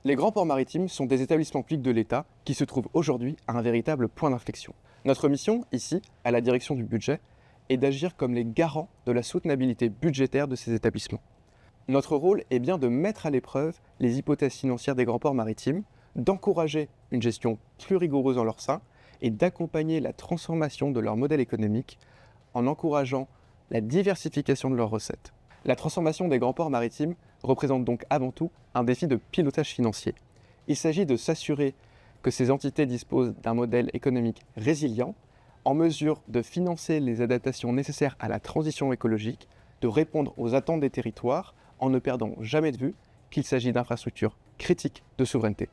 Les grands ports maritimes sont des établissements publics de l'État qui se trouvent aujourd'hui à un véritable point d'inflexion. Notre mission, ici, à la direction du budget, est d'agir comme les garants de la soutenabilité budgétaire de ces établissements. Notre rôle est bien de mettre à l'épreuve les hypothèses financières des grands ports maritimes, d'encourager une gestion plus rigoureuse en leur sein et d'accompagner la transformation de leur modèle économique en encourageant la diversification de leurs recettes. La transformation des grands ports maritimes représente donc avant tout un défi de pilotage financier. Il s'agit de s'assurer que ces entités disposent d'un modèle économique résilient, en mesure de financer les adaptations nécessaires à la transition écologique, de répondre aux attentes des territoires en ne perdant jamais de vue qu'il s'agit d'infrastructures critiques de souveraineté.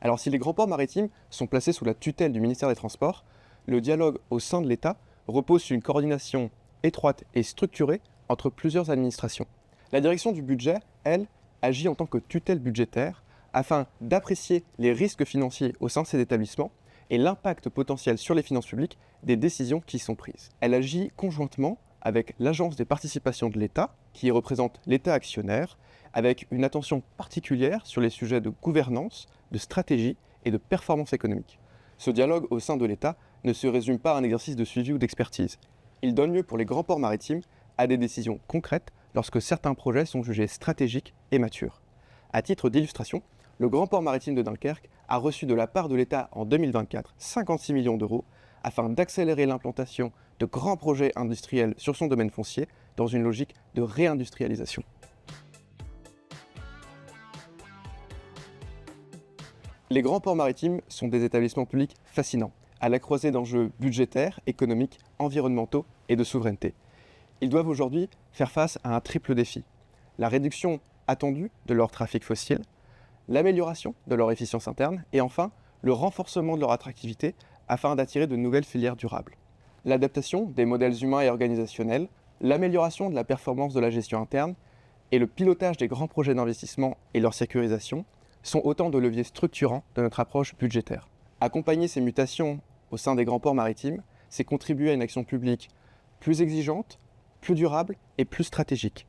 Alors si les grands ports maritimes sont placés sous la tutelle du ministère des Transports, le dialogue au sein de l'État repose sur une coordination étroite et structurée entre plusieurs administrations. La direction du budget, elle, agit en tant que tutelle budgétaire afin d'apprécier les risques financiers au sein de ces établissements et l'impact potentiel sur les finances publiques des décisions qui y sont prises. Elle agit conjointement avec l'Agence des participations de l'État, qui représente l'État actionnaire, avec une attention particulière sur les sujets de gouvernance, de stratégie et de performance économique. Ce dialogue au sein de l'État ne se résume pas à un exercice de suivi ou d'expertise. Il donne lieu pour les grands ports maritimes à des décisions concrètes lorsque certains projets sont jugés stratégiques et matures. À titre d'illustration, le grand port maritime de Dunkerque a reçu de la part de l'État en 2024 56 millions d'euros afin d'accélérer l'implantation de grands projets industriels sur son domaine foncier dans une logique de réindustrialisation. Les grands ports maritimes sont des établissements publics fascinants, à la croisée d'enjeux budgétaires, économiques, environnementaux et de souveraineté. Ils doivent aujourd'hui faire face à un triple défi. La réduction attendue de leur trafic fossile, l'amélioration de leur efficience interne et enfin le renforcement de leur attractivité afin d'attirer de nouvelles filières durables. L'adaptation des modèles humains et organisationnels, l'amélioration de la performance de la gestion interne et le pilotage des grands projets d'investissement et leur sécurisation sont autant de leviers structurants de notre approche budgétaire. Accompagner ces mutations au sein des grands ports maritimes, c'est contribuer à une action publique plus exigeante, plus durable et plus stratégique.